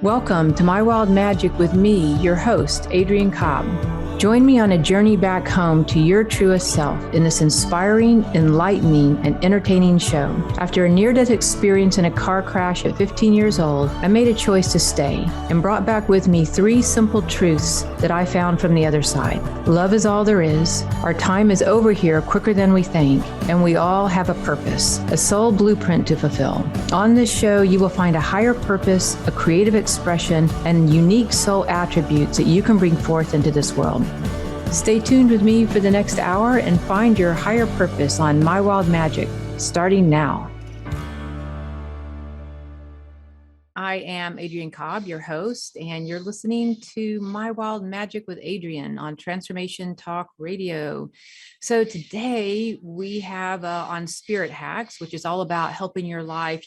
Welcome to My Wild Magic with me, your host, Adrienne Cobb. Join me on a journey back home to your truest self in this inspiring, enlightening, and entertaining show. After a near-death experience in a car crash at 15 years old, I made a choice to stay and brought back with me 3 simple truths that I found from the other side. Love is all there is. Our time is over here quicker than we think, and we all have a purpose, a soul blueprint to fulfill. On this show, you will find a higher purpose, a creative expression, and unique soul attributes that you can bring forth into this world. Stay tuned with me for the next hour and find your higher purpose on My Wild Magic, starting now. I am Adrienne Cobb, your host, and you're listening to My Wild Magic with Adrienne on Transformation Talk Radio. So today we have on Spirit Hacks, which is all about helping your life,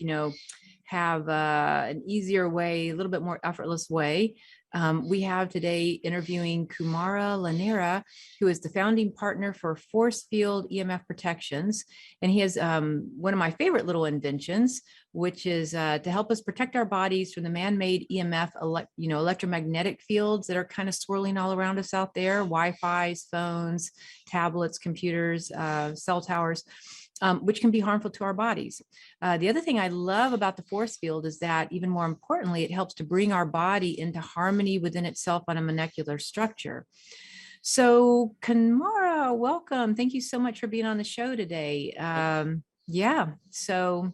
have an easier way, a little bit more effortless way. We have today interviewing Kumara Llanera, who is the founding partner for ForceField EMF Protections. And he has one of my favorite little inventions, which is to help us protect our bodies from the man-made EMF, electromagnetic fields that are kind of swirling all around us out there, Wi-Fi's, phones, tablets, computers, cell towers. Which can be harmful to our bodies. The other thing I love about the force field is that, even more importantly, it helps to bring our body into harmony within itself on a molecular structure. So, Kumara, welcome. Thank you so much for being on the show today. So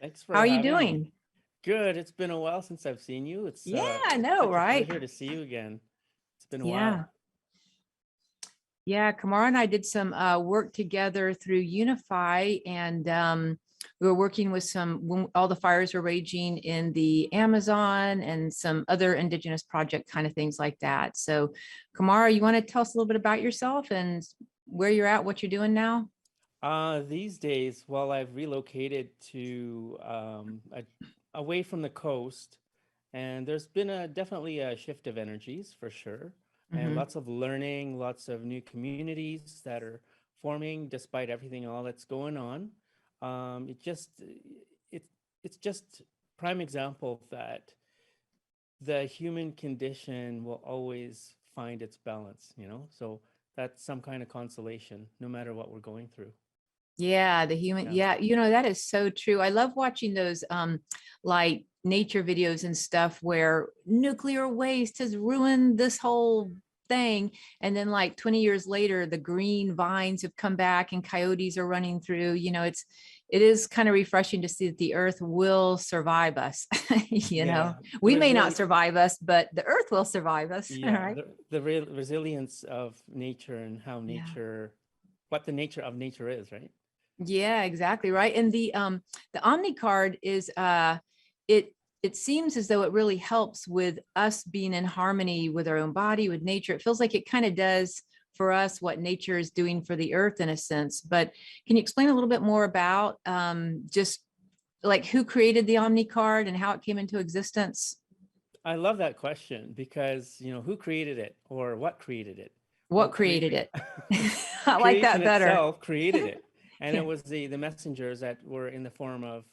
thanks for how are you having doing? me. Good. It's been a while since I've seen you. It's I know, such right? a pleasure to see you again. It's been a while. Yeah, Kumara and I did some work together through Unify, and we were working with when all the fires were raging in the Amazon and some other indigenous project kind of things like that. So, Kumara, you want to tell us a little bit about yourself and where you're at, what you're doing now? These days, while I've relocated to away from the coast, and there's been definitely a shift of energies for sure. And lots of learning, lots of new communities that are forming despite everything, all that's going on. It's just prime example that the human condition will always find its balance, so that's some kind of consolation, no matter what we're going through. Yeah, the human. Yeah, that is so true. I love watching those like nature videos and stuff where nuclear waste has ruined this whole thing, and then like 20 years later the green vines have come back and coyotes are running through. It is kind of refreshing to see that the earth will survive us. We may not survive us, but the earth will survive us. Right? The resilience of nature and how what the nature of nature is, right? Yeah, exactly. Right. And the Omni card is it seems as though it really helps with us being in harmony with our own body, with nature. It feels like it kind of does for us what nature is doing for the earth in a sense. But can you explain a little bit more about just like who created the Omni card and how it came into existence? I love that question because, who created it or what created it? What created it? I like that better. Itself created it. And it was the messengers that were in the form of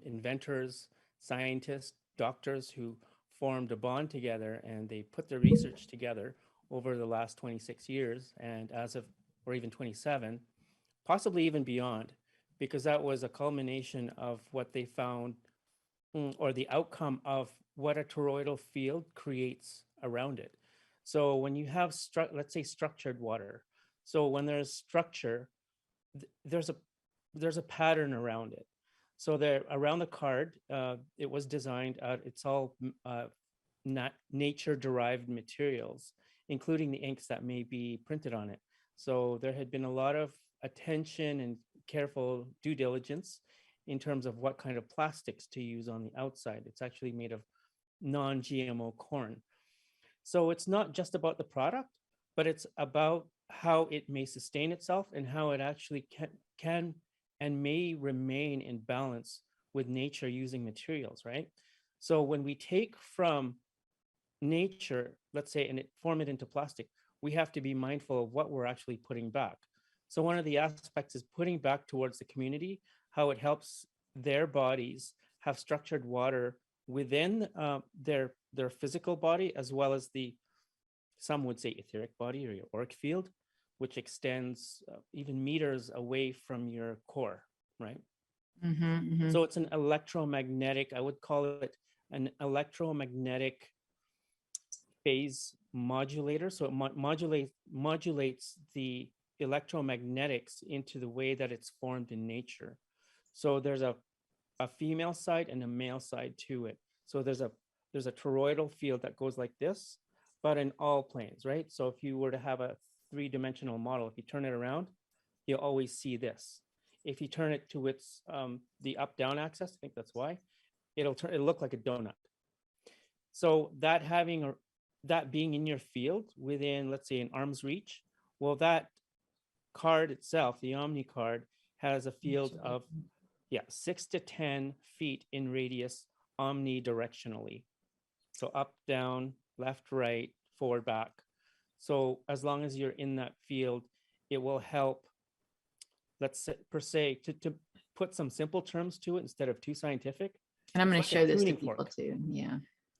inventors, scientists, doctors who formed a bond together, and they put their research together over the last 26 years. And or even 27, possibly even beyond, because that was a culmination of what they found or the outcome of what a toroidal field creates around it. So when you have, let's say, structured water. So when there's structure, there's a pattern around it. So there around the card, it was designed. It's all nature derived materials, including the inks that may be printed on it. So there had been a lot of attention and careful due diligence in terms of what kind of plastics to use on the outside. It's actually made of non-GMO corn. So it's not just about the product, but it's about how it may sustain itself and how it actually can and may remain in balance with nature using materials, right? So when we take from nature, let's say, and form it into plastic, we have to be mindful of what we're actually putting back. So one of the aspects is putting back towards the community, how it helps their bodies have structured water within their physical body, as well as some would say etheric body or your auric field, which extends even meters away from your core, right? So it's an electromagnetic, I would call it an electromagnetic phase modulator. So it modulates the electromagnetics into the way that it's formed in nature. So there's a female side and a male side to it. So there's a toroidal field that goes like this, but in all planes, right? So if you were to have a three-dimensional model, if you turn it around, you'll always see this. If you turn it to its the up-down axis, I think that's why, it'll look like a donut. So that being in your field within, let's say, an arm's reach, well, that card itself, the Omni card, has a field of 6 to 10 feet in radius omnidirectionally. So up, down, left, right, forward, back. So as long as you're in that field, it will help, let's say, per se, to put some simple terms to it instead of too scientific. And I'm going to show this to people too. Yeah.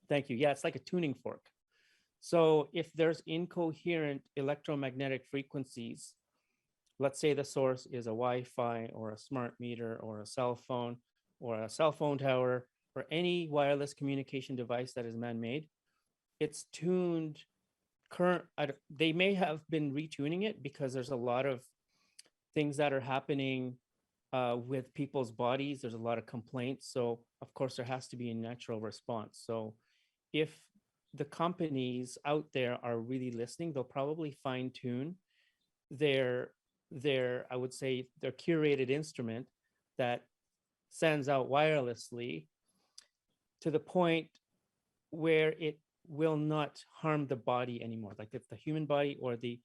Thank you. Yeah, it's like a tuning fork. So if there's incoherent electromagnetic frequencies, let's say the source is a Wi-Fi or a smart meter or a cell phone tower or any wireless communication device that is man-made, it's tuned they may have been retuning it because there's a lot of things that are happening with people's bodies. There's a lot of complaints. So of course there has to be a natural response. So if the companies out there are really listening, they'll probably fine tune their I would say their curated instrument that sends out wirelessly to the point where it will not harm the body anymore, like the human body or the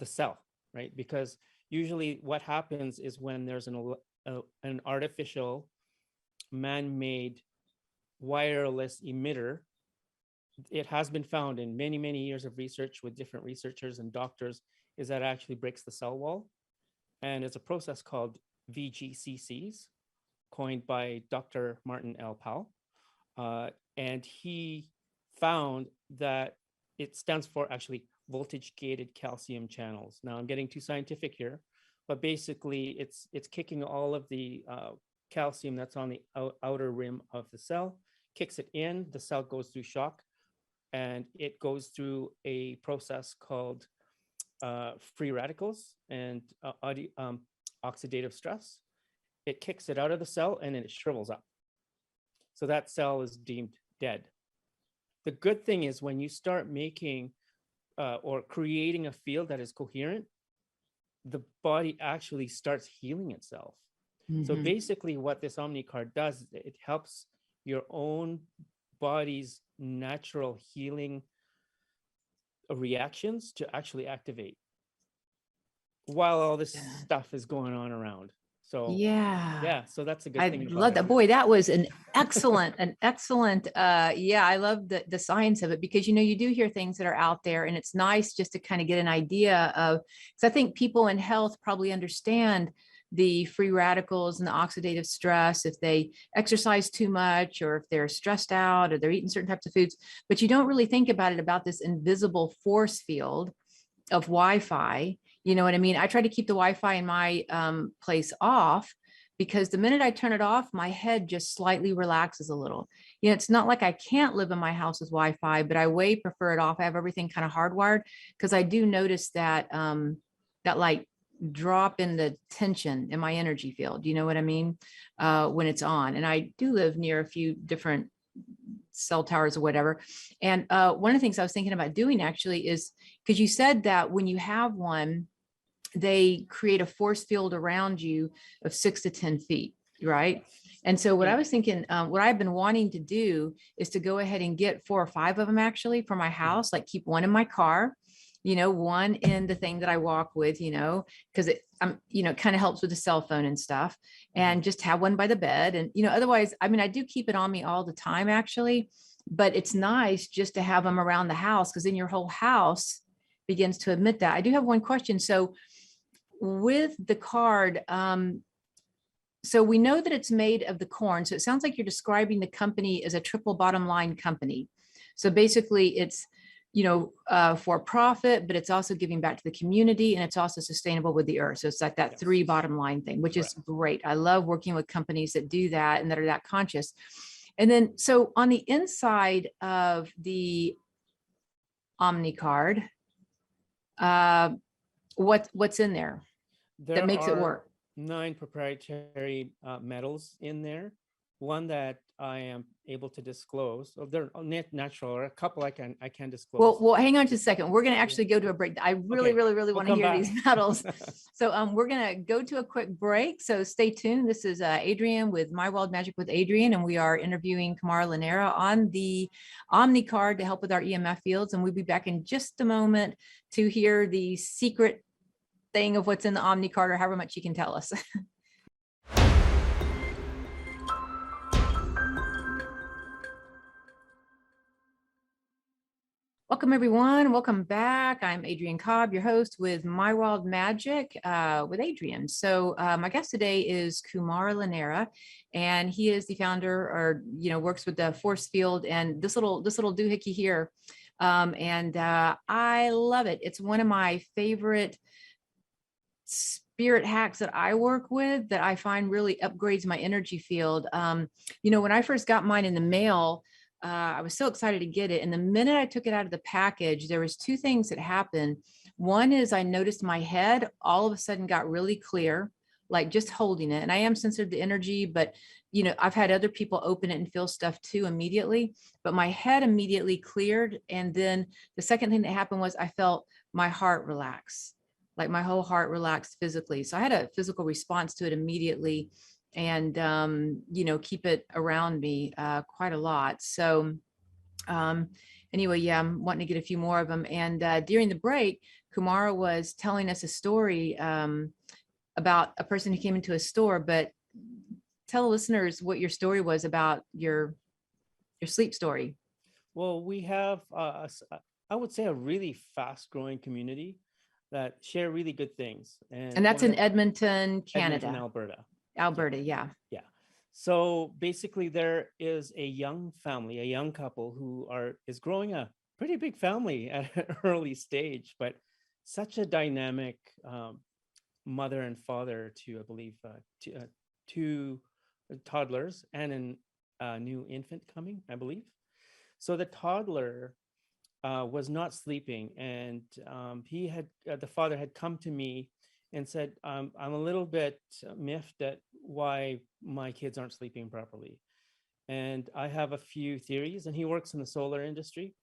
cell, right? Because usually what happens is when there's an artificial man-made wireless emitter, it has been found in many, many years of research with different researchers and doctors, is that it actually breaks the cell wall. And it's a process called VGCCs, coined by Dr. Martin L. Powell. And he found that it stands for actually voltage gated calcium channels. Now I'm getting too scientific here, but basically it's kicking all of the calcium that's on the outer rim of the cell, kicks it in, the cell goes through shock, and it goes through a process called free radicals and oxidative stress. It kicks it out of the cell and then it shrivels up. So that cell is deemed dead. The good thing is when you start making or creating a field that is coherent, the body actually starts healing itself. So basically what this Omni card does, it helps your own body's natural healing reactions to actually activate while all this stuff is going on around. So yeah, so that's a good thing. I love that. Boy, that was an excellent, I love the science of it, because, you do hear things that are out there, and it's nice just to kind of get an idea of, because I think people in health probably understand the free radicals and the oxidative stress if they exercise too much, or if they're stressed out, or they're eating certain types of foods, but you don't really think about it, about this invisible force field of Wi-Fi. You know what I mean? I try to keep the Wi-Fi in my place off, because the minute I turn it off, my head just slightly relaxes a little. It's not like I can't live in my house with Wi-Fi, but I way prefer it off. I have everything kind of hardwired, because I do notice that that like drop in the tension in my energy field. You know what I mean? When it's on. And I do live near a few different cell towers or whatever. And one of the things I was thinking about doing actually is, because you said that when you have one, they create a force field around you of 6 to 10 feet, right? And so what I was thinking, what I've been wanting to do is to go ahead and get 4 or 5 of them actually for my house, like keep one in my car, one in the thing that I walk with, because it, kind of helps with the cell phone and stuff, and just have one by the bed. And, otherwise, I mean, I do keep it on me all the time, actually, but it's nice just to have them around the house, because then your whole house begins to emit that. I do have one question. So with the card, so we know that it's made of the corn. So it sounds like you're describing the company as a triple bottom line company. So basically it's, for profit, but it's also giving back to the community, and it's also sustainable with the earth. So it's like that Yes. 3 bottom line thing, which is great. I love working with companies that do that and that are that conscious. And then, so on the inside of the Omni card, what's in there that makes it work? 9 proprietary metals in there. One that I am able to disclose. So they're natural, or a couple I can disclose. Well, hang on just a second. We're going to actually go to a break. I really, Okay. really want to hear these metals. So we're going to go to a quick break. So stay tuned. This is Adrienne with My Wild Magic with Adrienne, and we are interviewing Kumara Llanera on the Omni card to help with our EMF fields. And we'll be back in just a moment to hear the secret thing of what's in the Omni card, or however much you can tell us. Welcome, everyone. Welcome back. I'm Adrienne Cobb, your host with My Wild Magic with Adrienne. So my guest today is Kumara Llanera, and he is the founder, or works with the ForceField and this little doohickey here. I love it. It's one of my favorite spirit hacks that I work with that I find really upgrades my energy field. When I first got mine in the mail, I was so excited to get it. And the minute I took it out of the package, there was 2 things that happened. One is I noticed my head all of a sudden got really clear, like just holding it. And I am sensitive to energy, but I've had other people open it and feel stuff too immediately, but my head immediately cleared. And then the second thing that happened was I felt my heart relax, like my whole heart relaxed physically. So I had a physical response to it immediately, and keep it around me quite a lot. So anyway, yeah, I'm wanting to get a few more of them. And during the break, Kumara was telling us a story about a person who came into a store. But tell the listeners what your story was about your sleep story. Well, we have, I would say, a really fast-growing community that share really good things. And that's in Edmonton, Canada. Edmonton, Alberta, yeah. Yeah. So basically, there is a young family, a young couple who is growing a pretty big family at an early stage, but such a dynamic mother and father to, I believe, 2 toddlers and a new infant coming, I believe. So the toddler was not sleeping, and the father had come to me and said, I'm a little bit miffed at why my kids aren't sleeping properly. And I have a few theories, and he works in the solar industry,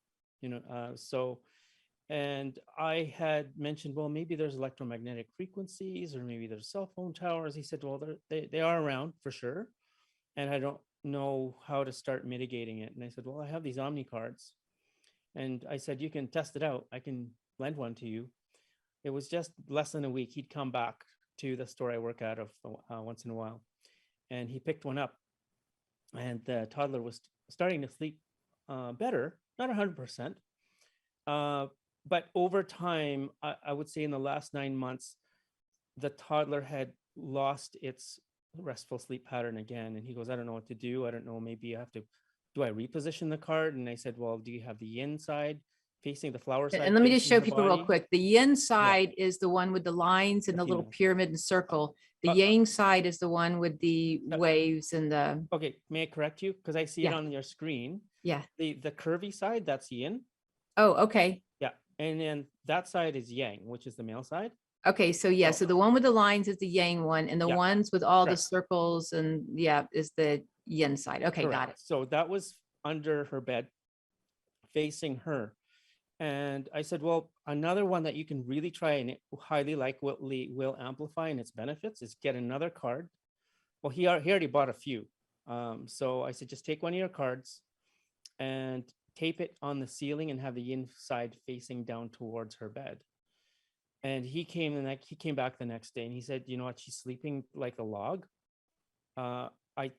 and I had mentioned, well, maybe there's electromagnetic frequencies, or maybe there's cell phone towers. He said, well, they are around for sure, and I don't know how to start mitigating it. And I said, well, I have these Omni cards. And I said, you can test it out. I can lend one to you. It was just less than a week. He'd come back to the store I work out of once in a while, and he picked one up. And the toddler was starting to sleep better, not 100%. But over time, I would say in the last 9 months, the toddler had lost its restful sleep pattern again. And he goes, I don't know what to do. I don't know. Maybe I have to, do I reposition the card? And I said, well, do you have the yin side facing the flower side? And let me just show people real quick. The yin side is the one with the lines and the little pyramid and circle. The yang side is the one with the waves and the. Okay, may I correct you? Because I see it on your screen. Yeah. The curvy side, that's yin. Oh, okay. Yeah. And then that side is yang, which is the male side. Okay, so yeah, so the one with the lines is the yang one, and the ones with all the circles and is the yin side. Okay, got it. So that was under her bed, facing her. And I said, well, another one that you can really try and highly will amplify in its benefits is get another card. Well, he already bought a few. So I said, just take one of your cards and tape it on the ceiling and have the yin side facing down towards her bed. And he came back the next day and he said, you know what, she's sleeping like a log. We're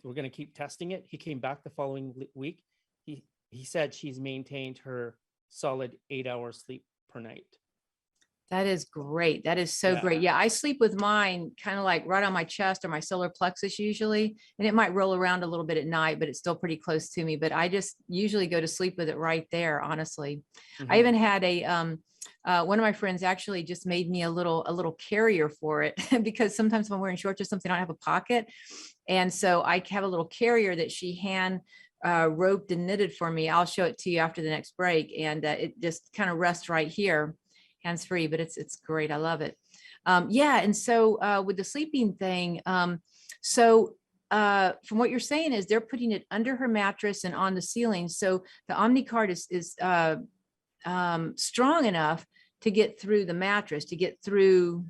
going to keep testing it. He came back the following week. He said she's maintained her solid 8 hours sleep per night. That is great. That is so Yeah. great. Yeah, I sleep with mine kind of like right on my chest or my solar plexus usually, and it might roll around a little bit at night, but it's still pretty close to me. But I just usually go to sleep with it right there, honestly. I Hmm. even had one of my friends actually just made me a little carrier for it because sometimes when I'm wearing shorts or something, I don't have a pocket. And so I have a little carrier that she hand roped and knitted for me. I'll show it to you after the next break. And it just kind of rests right here, hands free, but it's great. I love it. Yeah. And so with the sleeping thing, from what you're saying is they're putting it under her mattress and on the ceiling. So the Omnicard is strong enough to get through the mattress, to get through.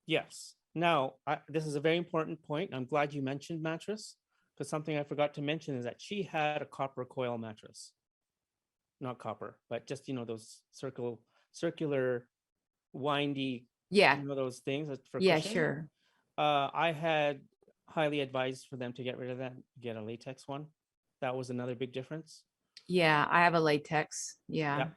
Yes. Now, this is a very important point. I'm glad you mentioned mattress, because something I forgot to mention is that she had a copper coil mattress, not copper, but just those circular, windy, Yeah. those things for Yeah, cushion. sure. I had highly advised for them to get rid of that, get a latex one. That was another big difference. Yeah. I have a latex. Yeah. Yeah.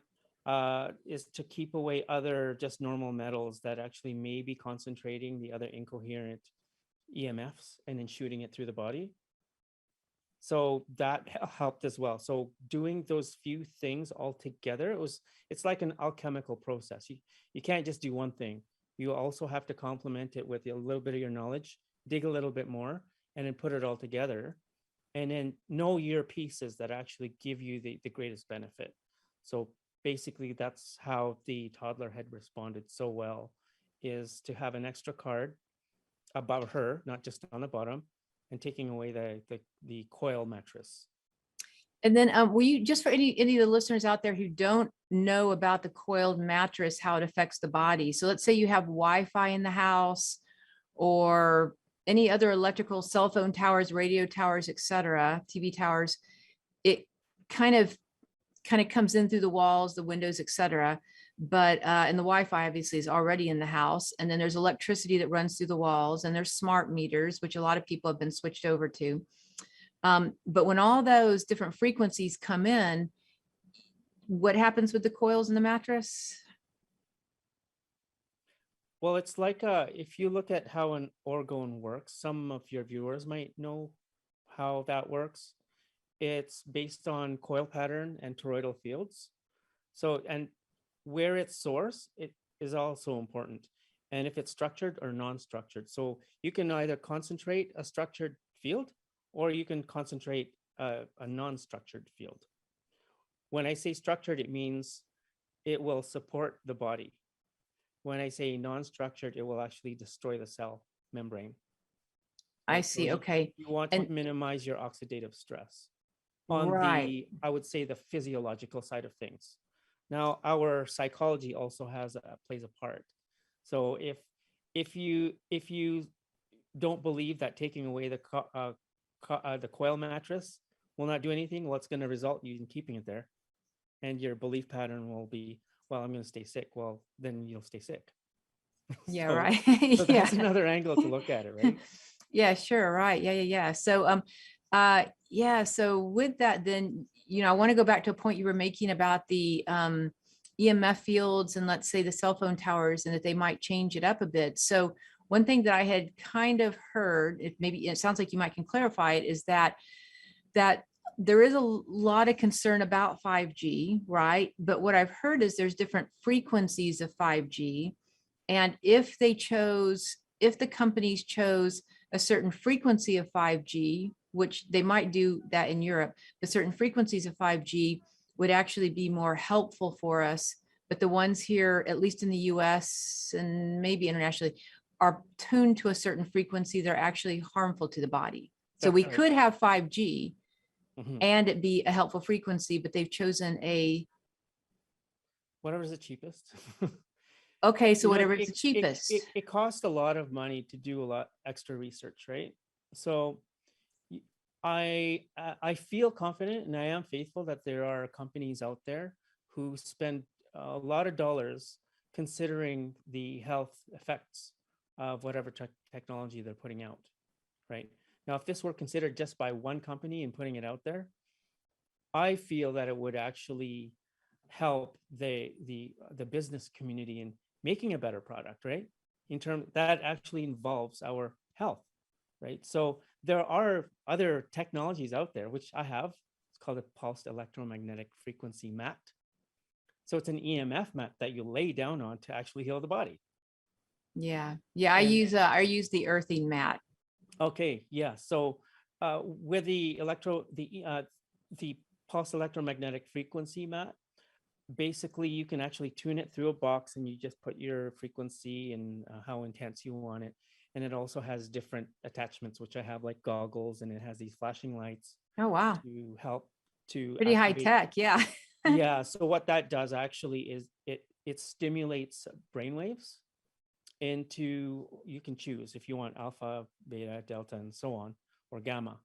Is to keep away other just normal metals that actually may be concentrating the other incoherent EMFs and then shooting it through the body. So that helped as well. So doing those few things all together, it's like an alchemical process. You can't just do one thing. You also have to complement it with a little bit of your knowledge, dig a little bit more, and then put it all together. And then know your pieces that actually give you the greatest benefit. So basically that's how the toddler had responded so well, is to have an extra card about her, not just on the bottom, and taking away the coil mattress. And then will you, just for any of the listeners out there who don't know about the coiled mattress, how it affects the body. So let's say you have Wi-Fi in the house or any other electrical cell phone towers, radio towers, etc., TV towers, it kind of comes in through the walls, the windows, etc. But and the Wi-Fi obviously is already in the house. And then there's electricity that runs through the walls, and there's smart meters, which a lot of people have been switched over to. But when all those different frequencies come in, what happens with the coils in the mattress? Well, it's like if you look at how an orgone works, some of your viewers might know how that works. It's based on coil pattern and toroidal fields. So, and where it's source, it is also important. And if it's structured or non-structured. So you can either concentrate a structured field or you can concentrate a non-structured field. When I say structured, it means it will support the body. When I say non-structured, it will actually destroy the cell membrane, I right? So see. Okay. you want to And minimize your oxidative stress on right. I would say, the physiological side of things. Now, our psychology also plays a part. So if you don't believe that taking away the coil mattress will not do anything, well, it's going to result in you in keeping it there, and your belief pattern will be, well, I'm going to stay sick. Well, then you'll stay sick. Yeah, so right. so Yeah. that's another angle to look at it, right? Yeah, sure. Right. Yeah, yeah, yeah. So yeah, so with that, then, I want to go back to a point you were making about the EMF fields and let's say the cell phone towers and that they might change it up a bit. So one thing that I had kind of heard, if maybe it sounds like you might can clarify it, is that there is a lot of concern about 5G, right? But what I've heard is there's different frequencies of 5G. And if the companies chose a certain frequency of 5G, which they might do that in Europe, but certain frequencies of 5G would actually be more helpful for us. But the ones here, at least in the US and maybe internationally, are tuned to a certain frequency. They're actually harmful to the body. So That's we right. could have 5G Mhm. and it be a helpful frequency, but they've chosen Whatever's the cheapest. okay, so you know whatever is it, the it cheapest. it it costs a lot of money to do a lot extra research, right? So I feel confident, and I am faithful that there are companies out there who spend a lot of dollars considering the health effects of whatever technology they're putting out, right? Now, if this were considered just by one company and putting it out there, I feel that it would actually help the business community in making a better product, right? In terms that actually involves our health, right? So there are other technologies out there, which I have. It's called a pulsed electromagnetic frequency mat. So it's an EMF mat that you lay down on to actually heal the body. Yeah. Yeah. I And use the earthing mat. okay, yeah. So with the pulse electromagnetic frequency mat, basically you can actually tune it through a box, and you just put your frequency and how intense you want it. And it also has different attachments, which I have, like goggles, and it has these flashing lights Oh, wow. to help to Pretty high activate. tech. Yeah. Yeah. So what that does actually is it stimulates brainwaves into, you can choose if you want alpha, beta, delta, and so on, or gamma.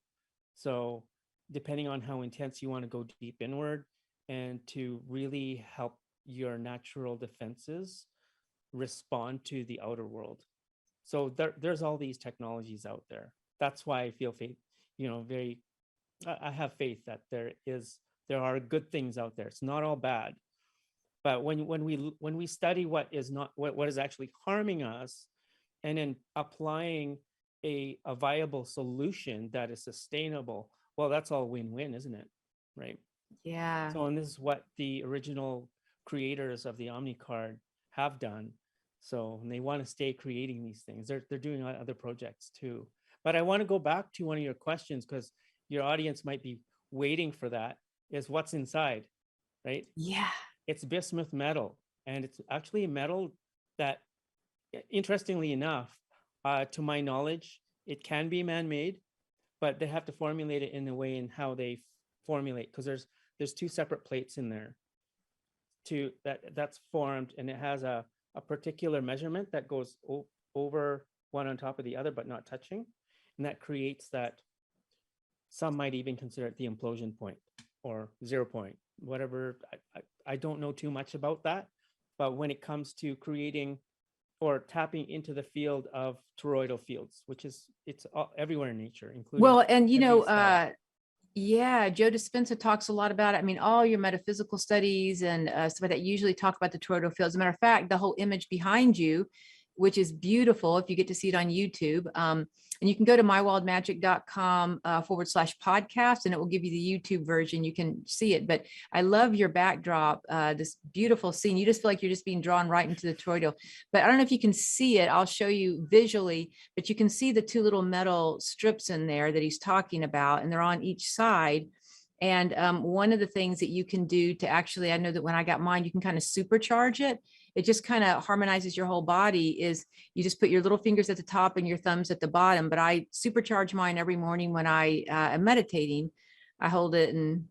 So depending on how intense you want to go deep inward, and to really help your natural defenses respond to the outer world. So there's all these technologies out there. That's why I feel faith, very, I have faith that there are good things out there. It's not all bad. But when we study what is not, what is actually harming us, and then applying a viable solution that is sustainable, well, that's all win-win, isn't it? Right. Yeah. So, and this is what the original creators of the OmniCard have done. So, and they want to stay creating these things. They're doing other projects too. But I want to go back to one of your questions, because your audience might be waiting for that, is what's inside, right? Yeah. It's bismuth metal, and it's actually a metal that, interestingly enough, to my knowledge, it can be man-made, but they have to formulate it in a way in how they formulate, because there's two separate plates in there that's formed, and it has a particular measurement that goes over one on top of the other but not touching, and that creates that. Some might even consider it the implosion point, or 0 point, whatever. I don't know too much about that, but when it comes to creating or tapping into the field of toroidal fields, which is, it's everywhere in nature, including Well, and every cell. yeah, Joe Dispenza talks a lot about it. I mean, all your metaphysical studies and stuff like that usually talk about the toroidal fields. As a matter of fact, the whole image behind you, which is beautiful if you get to see it on YouTube. And you can go to mywildmagic.com /podcast, and it will give you the YouTube version. You can see it. But I love your backdrop, this beautiful scene. You just feel like you're just being drawn right into the toroidal. But I don't know if you can see it. I'll show you visually, but you can see the two little metal strips in there that he's talking about, and they're on each side. And one of the things that you can do to actually, I know that when I got mine, you can kind of supercharge it. It just kind of harmonizes your whole body. Is you just put your little fingers at the top and your thumbs at the bottom. But I supercharge mine every morning when I am meditating. I hold it and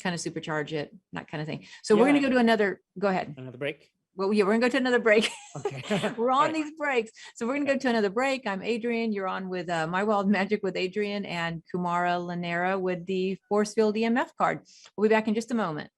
kind of supercharge it, that kind of thing. So we're going to go to another, go ahead. Another break? Well, yeah, we're gonna go to another break. Okay. We're on these breaks. So we're gonna go to another break. I'm Adrienne. You're on with My Wild Magic with Adrienne and Kumara Llanera with the ForceField EMF card. We'll be back in just a moment.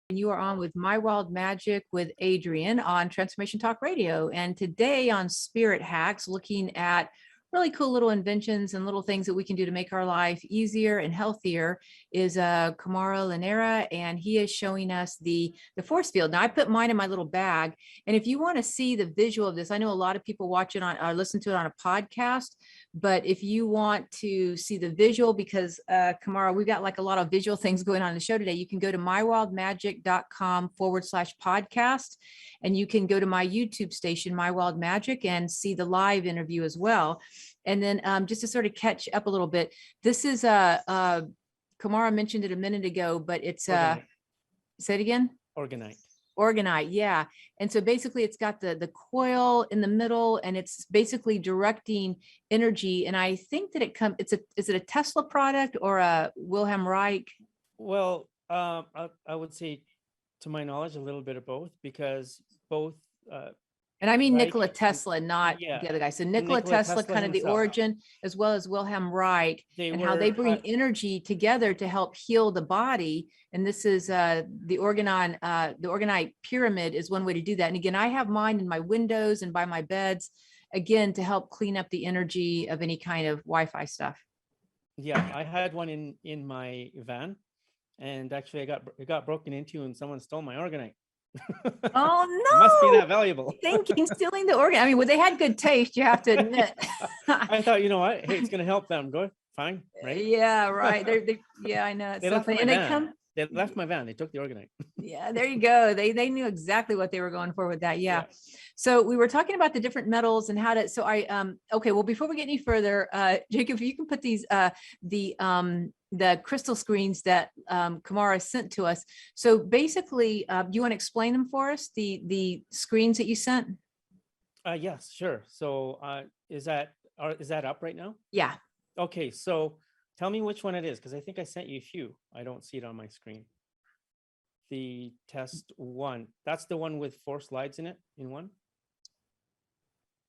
You are on with My Wild Magic with Adrienne on Transformation Talk Radio. And today on Spirit Hacks, looking at really cool little inventions and little things that we can do to make our life easier and healthier, is Kumara Llanera, and he is showing us the force field. Now I put mine in my little bag, and if you want to see the visual of this, I know a lot of people watch it on or listen to it on a podcast, but if you want to see the visual, because Kumara, we've got like a lot of visual things going on in the show today, you can go to mywildmagic.com /podcast, and you can go to my YouTube station, My Wild Magic, and see the live interview as well. And then just to sort of catch up a little bit, this is Kumara mentioned it a minute ago, but it's say it again. Organite, yeah. And so basically it's got the coil in the middle, and it's basically directing energy. And I think that is it a Tesla product or a Wilhelm Reich? Well, I would say, to my knowledge, a little bit of both, because both and I mean Nikola Tesla, not the other guy. So Nikola Tesla kind of the origin, as well as Wilhelm Reich, and how they bring energy together to help heal the body. And this is the Organite pyramid is one way to do that. And again, I have mine in my windows and by my beds. again, to help clean up the energy of any kind of Wi-Fi stuff. Yeah, I had one in my van, and actually it got broken into, and someone stole my organite. Oh It must be no! that valuable. Thinking stealing the organ. I mean, well, they had good taste, you have to admit. I thought, you know what? Hey, it's gonna help them. Go fine, right? Yeah, right. Yeah, I know. It's They so left funny. my And they van. come, They left my van. They took the organite. yeah, there you go. They knew exactly what they were going for with that. Yeah. Yeah. So we were talking about the different metals and how to, so okay, well, before we get any further, Jacob, if you can put these, the crystal screens that Kumara sent to us. So basically, do you want to explain them for us, the screens that you sent? Yes, sure. So is that up right now? Yeah. Okay, so tell me which one it is, because I think I sent you a few. I don't see it on my screen. The test one. That's the one with 4 slides in it, in one.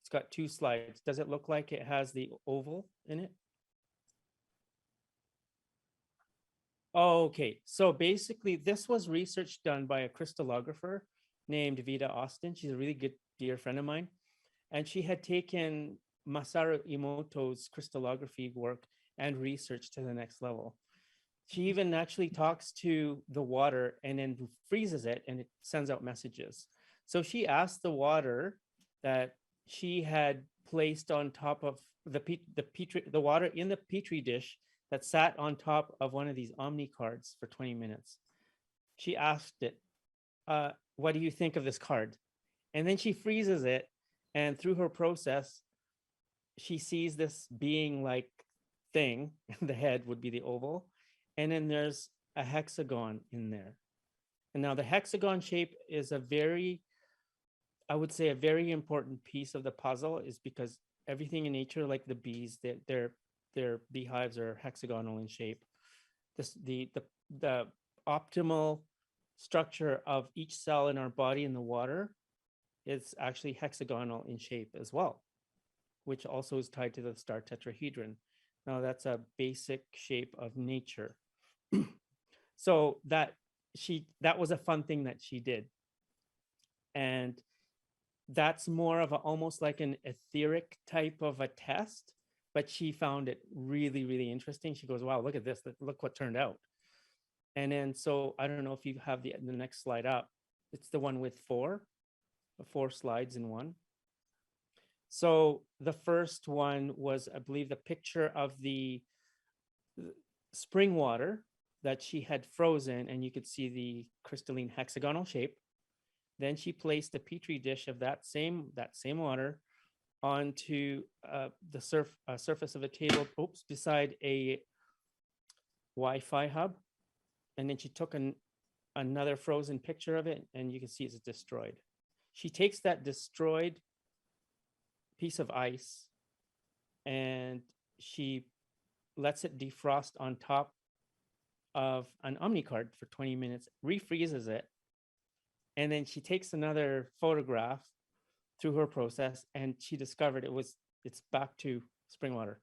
It's got 2 slides. Does it look like it has the oval in it? Okay, so basically this was research done by a crystallographer named Vida Austin. She's a really good dear friend of mine. And she had taken Masaru Emoto's crystallography work and research to the next level. She even actually talks to the water and then freezes it, and it sends out messages. So she asked the water that she had placed on top of the water in the petri dish that sat on top of one of these Omni cards for 20 minutes. She asked it, what do you think of this card? And then she freezes it, and through her process, she sees this being like thing. The head would be the oval, and then there's a hexagon in there. And now the hexagon shape is I would say, a very important piece of the puzzle, is because everything in nature, like the bees, their beehives are hexagonal in shape. The optimal structure of each cell in our body in the water is actually hexagonal in shape as well, which also is tied to the star tetrahedron. Now that's a basic shape of nature. So that was a fun thing that she did. And that's more of almost like an etheric type of a test, but she found it really, really interesting. She goes, wow, look at this, look what turned out. And then, so I don't know if you have the next slide up. It's the one with 4 slides in one. So the first one was, I believe, the picture of the spring water that she had frozen, and you could see the crystalline hexagonal shape. Then she placed a petri dish of that same water onto the surface of a table, beside a Wi-Fi hub. And then she took another frozen picture of it, and you can see it's destroyed. She takes that destroyed piece of ice and she lets it defrost on top of an Omni card for 20 minutes, refreezes it, and then she takes another photograph through her process, and she discovered it's back to spring water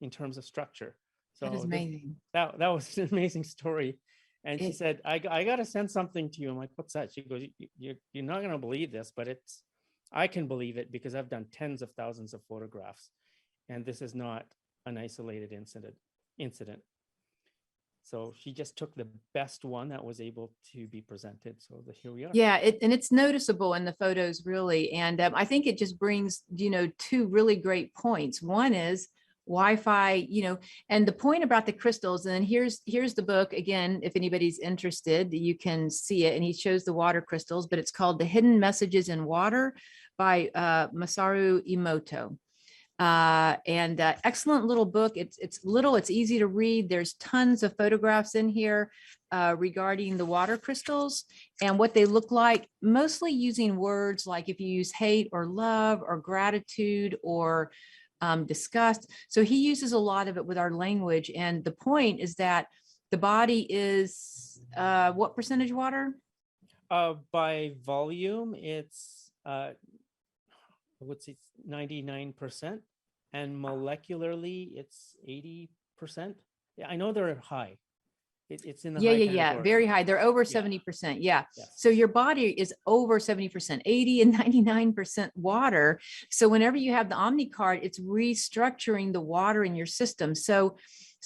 in terms of structure. So That is amazing. That was an amazing story. And she said, I got to send something to you. I'm like, what's that? She goes, you're not going to believe this, but I can believe it because I've done tens of thousands of photographs. And this is not an isolated incident. So she just took the best one that was able to be presented. So here we are. Yeah, and it's noticeable in the photos, really. And I think it just brings, 2 really great points. One is Wi-Fi, and the point about the crystals. And then here's the book again. If anybody's interested, you can see it. And he shows the water crystals, but it's called The Hidden Messages in Water by Masaru Emoto. And excellent little book. It's little, it's easy to read. There's tons of photographs in here regarding the water crystals and what they look like, mostly using words like if you use hate or love or gratitude or disgust. So he uses a lot of it with our language. And the point is that the body is what percentage water? By volume, it's I would say 99%, and molecularly it's 80%. Yeah, I know they're high. It's in the Yeah, high yeah, yeah. category. Very high. They're over Yeah. 70%. Yeah. Yes. So your body is over 70%, 80 and 99% water. So whenever you have the Omni card, it's restructuring the water in your system. So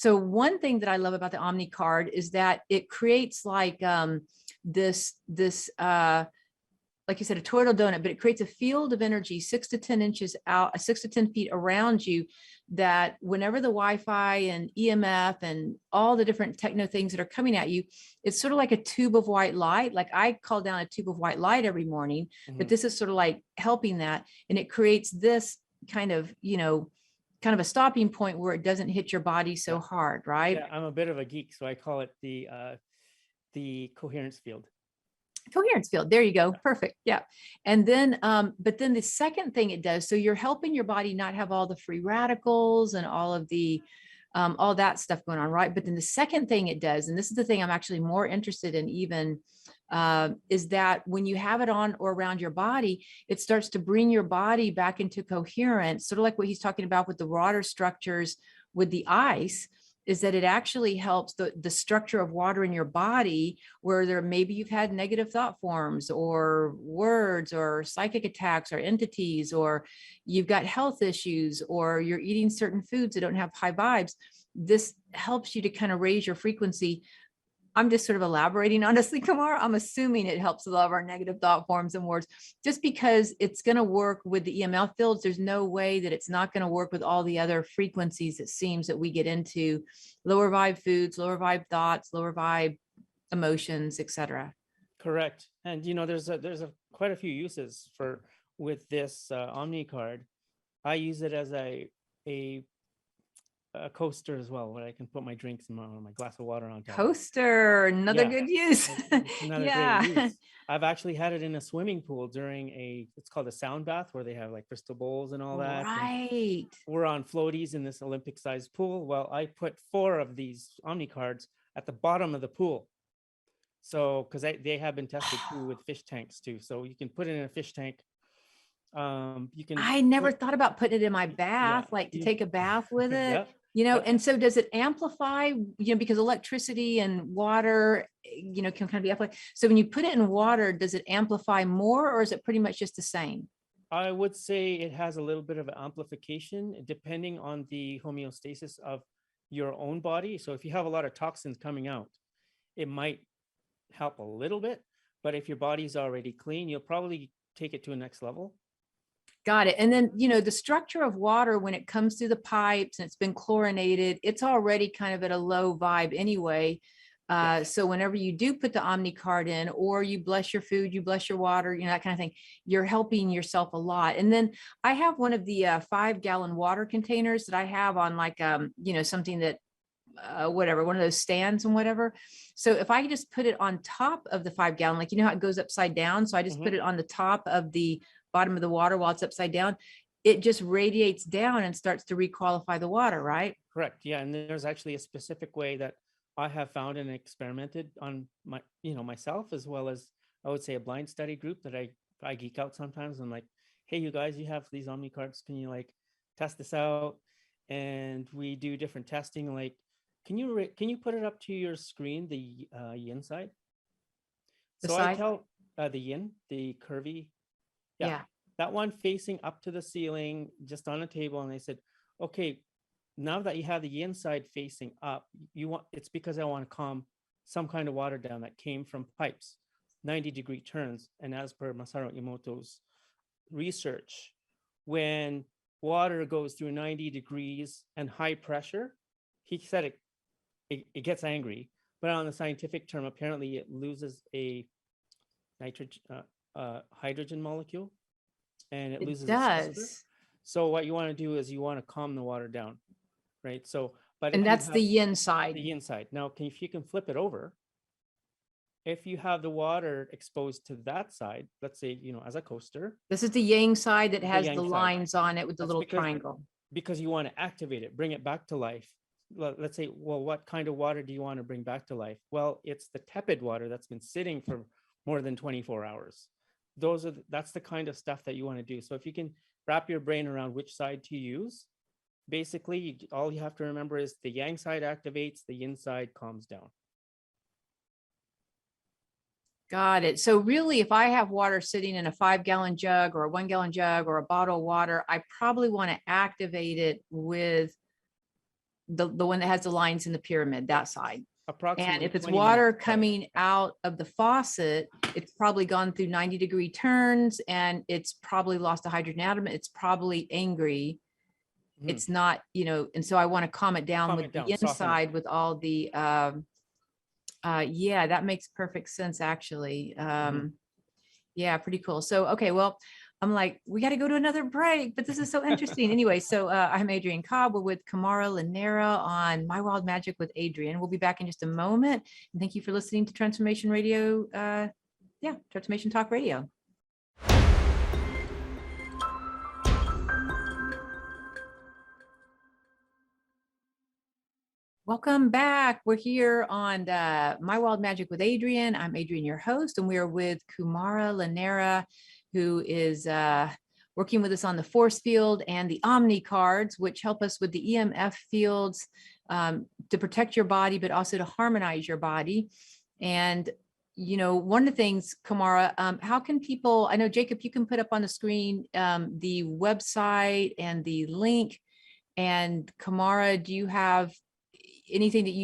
one thing that I love about the Omni card is that it creates like this like you said, a toroidal donut, but it creates a field of energy 6 to 10 inches out, 6 to 10 feet around you, that whenever the Wi-Fi and EMF and all the different techno things that are coming at you, it's sort of like a tube of white light. Like I call down a tube of white light every morning, but this is sort of like helping that. And it creates this kind of, kind of a stopping point where it doesn't hit your body so Yeah. hard, right? Yeah, I'm a bit of a geek, so I call it the coherence field. Coherence field. There you go. Yeah. Perfect. Yeah. And then, but then the second thing it does, so you're helping your body not have all the free radicals and all of the, all that stuff going on, right? But then the second thing it does, and this is the thing I'm actually more interested in even, is that when you have it on or around your body, it starts to bring your body back into coherence, sort of like what he's talking about with the water structures with the ice, is that it actually helps the structure of water in your body, where there maybe you've had negative thought forms or words or psychic attacks or entities, or you've got health issues, or you're eating certain foods that don't have high vibes. This helps you to kind of raise your frequency. I'm just sort of elaborating, honestly, Kumar. I'm assuming it helps with all of our negative thought forms and words, just because it's going to work with the EMF fields. There's no way that it's not going to work with all the other frequencies, it seems, that we get into: lower vibe foods, lower vibe thoughts, lower vibe emotions, etc. Correct. And there's quite a few uses with this Omni card. I use it as a coaster as well, where I can put my drinks and my glass of water on top. Coaster, another Yeah. good use. It's another Yeah. great use. I've actually had it in a swimming pool during it's called a sound bath, where they have like crystal bowls and all that. And Right. we're on floaties in this Olympic sized pool. Well, I put 4 of these Omni cards at the bottom of the pool. So, because they have been tested too with fish tanks too. So you can put it in a fish tank. You can. I never thought about putting it in my bath, Yeah. like to take a bath with it, Yep. and so does it amplify, because electricity and water, can kind of be amplified. So when you put it in water, does it amplify more, or is it pretty much just the same? I would say it has a little bit of amplification depending on the homeostasis of your own body. So if you have a lot of toxins coming out, it might help a little bit. But if your body's already clean, you'll probably take it to a next level. Got it. And then, the structure of water, when it comes through the pipes and it's been chlorinated, it's already kind of at a low vibe anyway. So whenever you do put the Omni card in, or you bless your food, you bless your water, that kind of thing, you're helping yourself a lot. And then I have one of the 5-gallon water containers that I have on, like, something that, whatever, one of those stands and whatever. So if I just put it on top of the 5-gallon, like, how it goes upside down. So I just put it on the top of the bottom of the water while it's upside down, it just radiates down and starts to requalify the water, right? Correct. Yeah. And there's actually a specific way that I have found and experimented on myself, as well as, I would say, a blind study group that I geek out sometimes. I'm like, hey, you guys, you have these Omni cards. Can you test this out? And we do different testing. Like, can you put it up to your screen, the yin side? The So side? I tell the yin, the curvy. Yeah. That one facing up to the ceiling, just on a table. And I said, okay, now that you have the inside facing up, it's because I want to calm some kind of water down that came from pipes, 90-degree turns. And as per Masaru Emoto's research, when water goes through 90 degrees and high pressure, he said it gets angry. But on the scientific term, apparently it loses a hydrogen molecule, and it loses its luster. Does. So what you want to do is you want to calm the water down, right? So, but And that's the yin side. The yin side. Now, if you can flip it over, if you have the water exposed to that side, let's say, as a coaster. This is the yang side that has the side. lines on it with the That's little triangle. Because you want to activate it, bring it back to life. Let's say, well, what kind of water do you want to bring back to life? Well, it's the tepid water that's been sitting for more than 24 hours. That's the kind of stuff that you want to do. So if you can wrap your brain around which side to use, basically all you have to remember is the yang side activates, the yin side calms down. Got it. So really, if I have water sitting in a 5-gallon jug or a 1-gallon jug or a bottle of water, I probably want to activate it with the one that has the lines in the pyramid, that side. And Approximately if it's 20 minutes water apart. coming out of the faucet, it's probably gone through 90-degree turns and it's probably lost a hydrogen atom. It's probably angry. Mhm. It's not, and so I want to calm it down Calm with it the down, soften it. inside with all the, yeah, that makes perfect sense, actually. Yeah, pretty cool. So, okay, well, I'm like, we got to go to another break, but this is so interesting. Anyway, so I'm Adrienne Cobb. We're with Kumara Llanera on My Wild Magic with Adrienne. We'll be back in just a moment. And thank you for listening to Transformation Radio. Transformation Talk Radio. Welcome back. We're here on My Wild Magic with Adrienne. I'm Adrienne, your host, and we are with Kumara Llanera, who is working with us on the force field and the Omni cards, which help us with the EMF fields to protect your body, but also to harmonize your body. And one of the things, Kumara, how can people, I know, Jacob, you can put up on the screen the website and the link. And Kumara, do you have anything that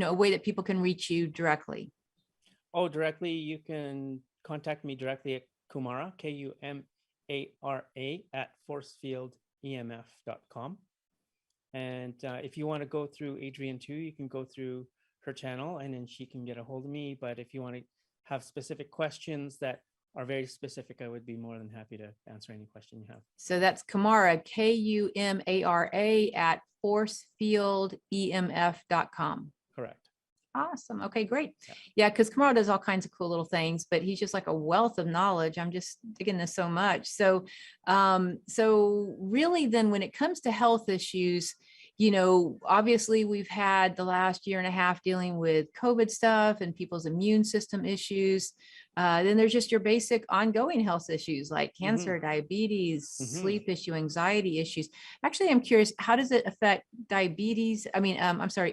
a way that people can reach you directly? Oh, directly, you can contact me directly at Kumara, Kumara at ForceField And if you want to go through Adrienne too, you can go through her channel and then she can get a hold of me. But if you want to have specific questions that are very specific, I would be more than happy to answer any question you have. So that's Kumara, Kumara at ForceFieldEMF.com. Correct. Awesome. Okay, great. Yeah, because Kumara does all kinds of cool little things, but he's just like a wealth of knowledge. I'm just digging this so much. So really then when it comes to health issues, obviously we've had the last year and a half dealing with COVID stuff and people's immune system issues. Then there's just your basic ongoing health issues like cancer, diabetes, sleep issue, anxiety issues. Actually, I'm curious, how does it affect diabetes?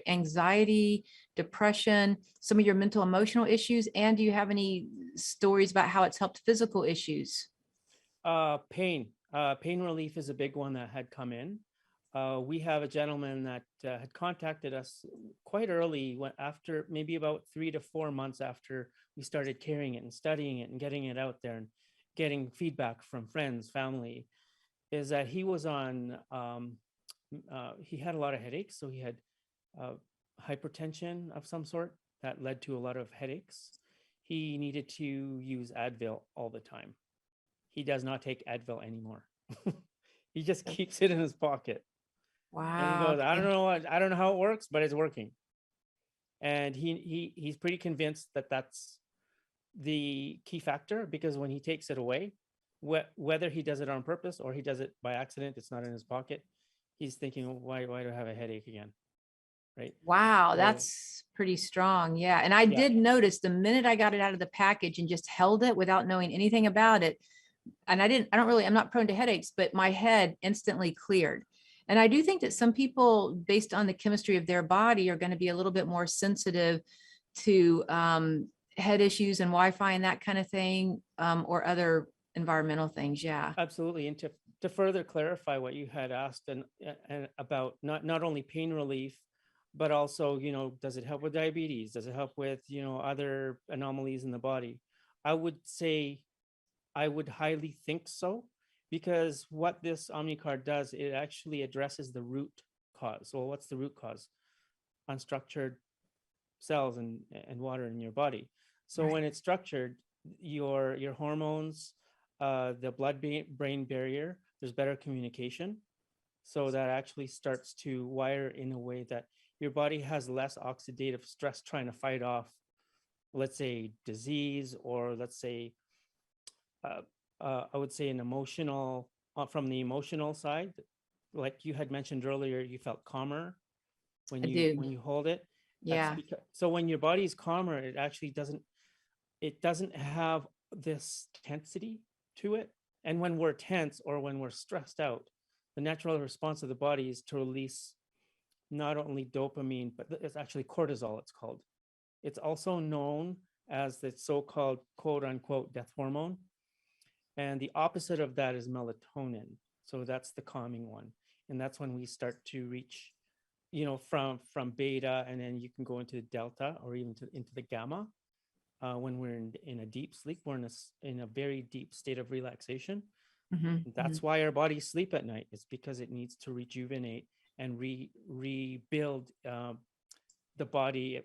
Anxiety, depression, some of your mental emotional issues? And do you have any stories about how it's helped physical issues? Pain relief is a big one that had come in. We have a gentleman that had contacted us quite early, after maybe about 3 to 4 months after we started carrying it and studying it and getting it out there and getting feedback from friends, family, is that he was on, he had a lot of headaches. So he had hypertension of some sort that led to a lot of headaches. He needed to use Advil all the time. He does not take Advil anymore. He just keeps it in his pocket. Wow. And he goes, I don't know how it works, but it's working. And he's pretty convinced that that's the key factor, because when he takes it away, whether he does it on purpose or he does it by accident, it's not in his pocket. He's thinking, why do I have a headache again? Right. Wow, So, that's pretty strong. Yeah. And I did notice the minute I got it out of the package and just held it without knowing anything about it. And I'm not prone to headaches, but my head instantly cleared. And I do think that some people, based on the chemistry of their body, are going to be a little bit more sensitive to head issues and Wi-Fi and that kind of thing, or other environmental things. Yeah. Absolutely. And to further clarify what you had asked and about not only pain relief, but also, does it help with diabetes? Does it help with, other anomalies in the body? I would say I would highly think so, because what this Omni card does, it actually addresses the root cause. Well, what's the root cause? Unstructured cells and water in your body. So when it's structured, your hormones, the blood-brain barrier, there's better communication. So that actually starts to wire in a way that your body has less oxidative stress trying to fight off, let's say, disease, or let's say, I would say an emotional, from the emotional side, like you had mentioned earlier, you felt calmer when you hold it. Yeah. So when your body is calmer, it actually doesn't have this tensity to it. And when we're tense or when we're stressed out, the natural response of the body is to release not only dopamine, but it's actually cortisol, it's called. It's also known as the so-called quote unquote death hormone. And the opposite of that is melatonin. So that's the calming one. And that's when we start to reach, from beta, and then you can go into delta or even into the gamma. When we're in a deep sleep, we're in a very deep state of relaxation. That's why our bodies sleep at night. It's because it needs to rejuvenate and rebuild the body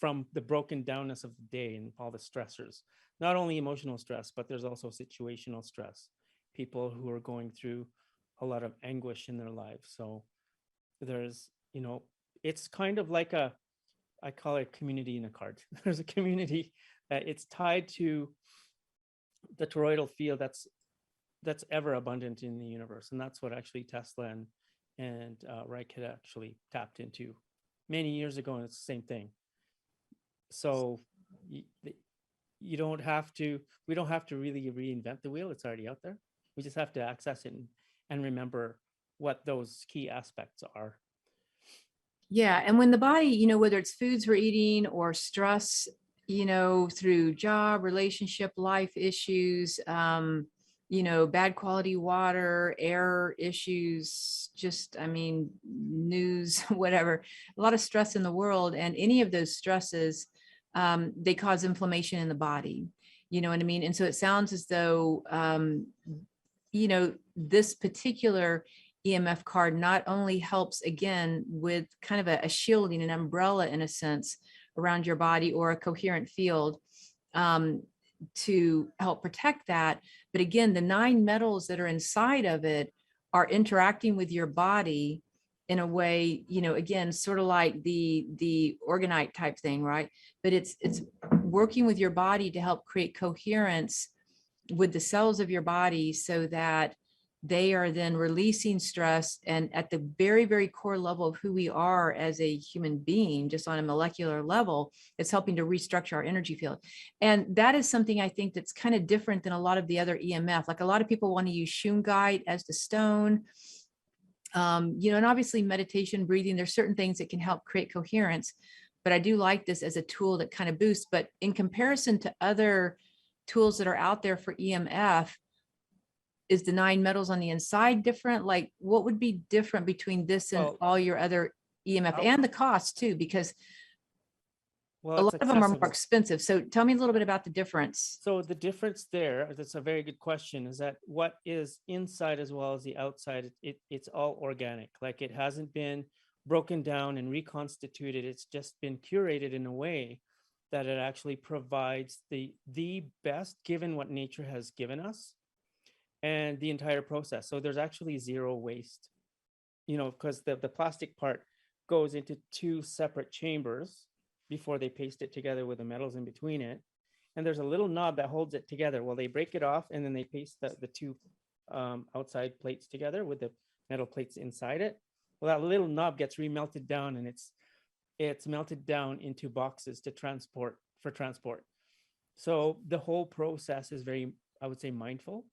from the broken downness of the day and all the stressors. Not only emotional stress, but there's also situational stress. People who are going through a lot of anguish in their lives. So there's, it's kind of like I call it community in a card. There's a community that it's tied to the toroidal field that's ever abundant in the universe. And that's what actually Tesla and Reich had actually tapped into many years ago. And it's the same thing. So we don't have to really reinvent the wheel. It's already out there. We just have to access it and remember what those key aspects are. Yeah. And when the body, whether it's foods we're eating or stress, through job, relationship, life issues, bad quality water, air issues, news, whatever, a lot of stress in the world. And any of those stresses, they cause inflammation in the body. You know what I mean? And so it sounds as though, this particular EMF card not only helps again with kind of a shielding, an umbrella in a sense around your body or a coherent field to help protect that. But again, the 9 metals that are inside of it are interacting with your body in a way, again, sort of like the orgonite type thing, right? But it's working with your body to help create coherence with the cells of your body so that they are then releasing stress. And at the very, very core level of who we are as a human being, just on a molecular level, it's helping to restructure our energy field. And that is something I think that's kind of different than a lot of the other EMF. Like a lot of people want to use shungite as the stone, and obviously meditation, breathing, there's certain things that can help create coherence. But I do like this as a tool that kind of boosts. But in comparison to other tools that are out there for EMF, is the 9 metals on the inside different? Like what would be different between this and all your other EMF and the cost too? Because a lot of them are more expensive. So tell me a little bit about the difference. So the difference there, that's a very good question, is that what is inside as well as the outside, it's all organic. Like it hasn't been broken down and reconstituted. It's just been curated in a way that it actually provides the best given what nature has given us and the entire process. So there's actually zero waste, because the plastic part goes into 2 separate chambers before they paste it together with the metals in between it. And there's a little knob that holds it together. Well, they break it off and then they paste the 2 outside plates together with the metal plates inside it. Well, that little knob gets remelted down and it's melted down into boxes for transport. So the whole process is very, I would say, mindful.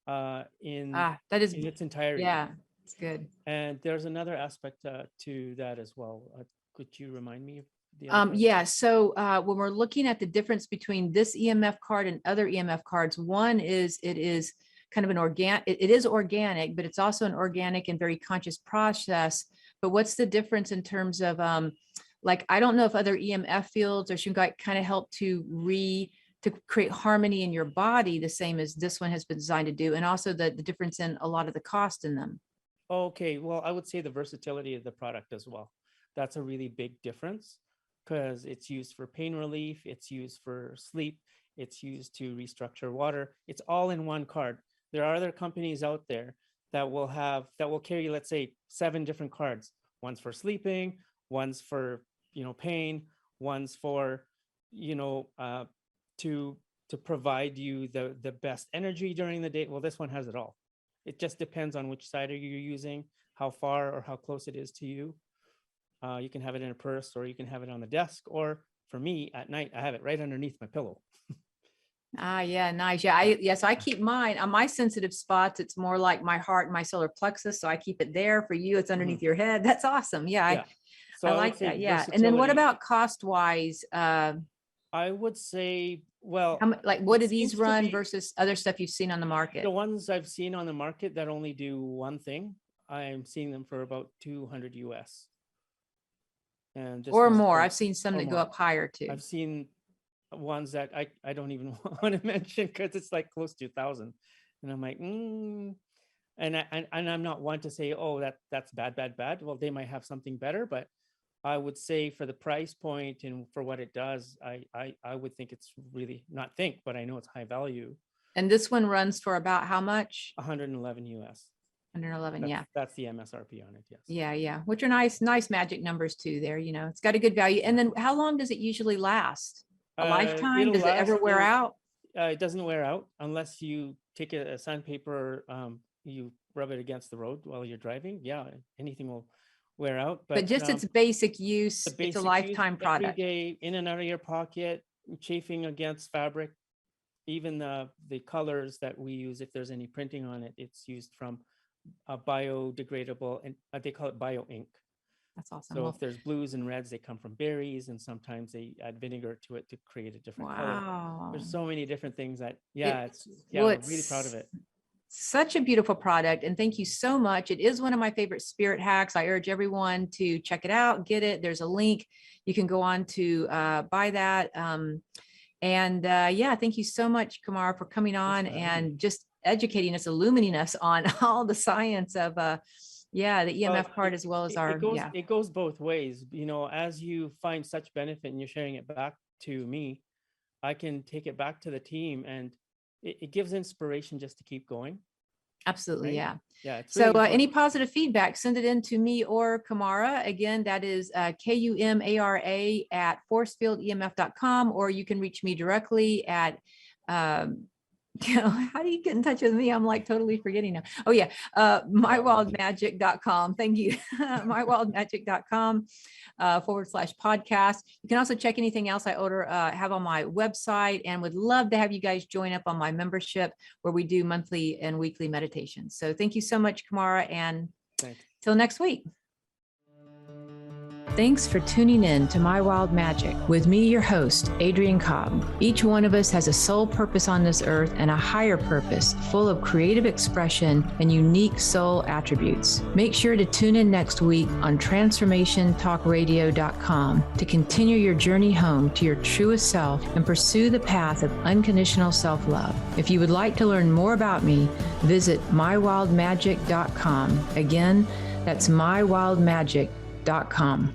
That is in its entirety. Yeah, it's good. And there's another aspect to that as well. Could you remind me of the yeah. So when we're looking at the difference between this EMF card and other EMF cards, one is it is kind of an it is organic, but it's also an organic and very conscious process. But what's the difference in terms of I don't know if other EMF fields or shungite kind of help to create harmony in your body, the same as this one has been designed to do, and also the difference in a lot of the cost in them. Okay, well, I would say the versatility of the product as well. That's a really big difference because it's used for pain relief, it's used for sleep, it's used to restructure water. It's all in one card. There are other companies out there that will carry, let's say, 7 different cards. One's for sleeping, one's for pain, one's for to provide you the best energy during the day. Well, this one has it all. It just depends on which side are you using, how far or how close it is to you. You can have it in a purse or you can have it on the desk, or for me at night, I have it right underneath my pillow. Yeah, nice. Yeah, so I keep mine on my sensitive spots. It's more like my heart and my solar plexus. So I keep it there. For you, it's underneath your head. That's awesome. Yeah. So I like that. Yeah. And then what about cost wise? I would say, well, Like, what do it these seems to run be versus other stuff you've seen on the market? the ones I've seen on the market that only do one thing. I'm seeing them for about 200 US. And just Or as more? for I've seen some or that go more. up higher too. I've seen ones that I don't even want to mention because it's like close to 1,000, and I'm like, and I'm not one to say, oh, that's bad. Well, they might have something better, but I would say for the price point and for what it does, I would think it's really not think, but I know it's high value. And this one runs for about how much? 111 US. 111, yeah. That's the MSRP on it. Yes. Yeah, which are nice magic numbers too there, it's got a good value. And then how long does it usually last? A lifetime? It'll Does it ever last. wear out? It doesn't wear out unless you take a sandpaper, you rub it against the road while you're driving. Yeah, anything will wear out. But just its basic use, the it's a basic use, lifetime every product. day, in and out of your pocket, chafing against fabric. Even the colors that we use, if there's any printing on it, it's used from a biodegradable, and they call it bio ink. That's awesome. So Well, if there's blues and reds, they come from berries, and sometimes they add vinegar to it to create a different color. wow. There's so many different things that, Well, we're really proud of it. Such a beautiful product. And thank you so much. It is one of my favorite spirit hacks. I urge everyone to check it out, get it. There's a link. You can go on to buy that. Yeah, thank you so much, Kumara, for coming on and just educating us, illuminating us on all the science of the EMF part, as well as it goes both ways. As you find such benefit and you're sharing it back to me, I can take it back to the team, and it gives inspiration just to keep going. Absolutely. Right? Yeah. Yeah. It's So really any positive feedback, send it in to me or Kumara. Again, that is Kumara at ForceFieldEMF.com, or you can reach me directly at, how do you get in touch with me? I'm like totally forgetting now. Oh yeah. MyWildMagic.com. Thank you. MyWildMagic.com /podcast. You can also check anything else I have on my website, and would love to have you guys join up on my membership where we do monthly and weekly meditations. So thank you so much, Kumara, and till next week. Thanks for tuning in to My Wild Magic with me, your host, Adrienne Cobb. Each one of us has a soul purpose on this earth and a higher purpose full of creative expression and unique soul attributes. Make sure to tune in next week on TransformationTalkRadio.com to continue your journey home to your truest self and pursue the path of unconditional self-love. If you would like to learn more about me, visit MyWildMagic.com. Again, that's MyWildMagic.com.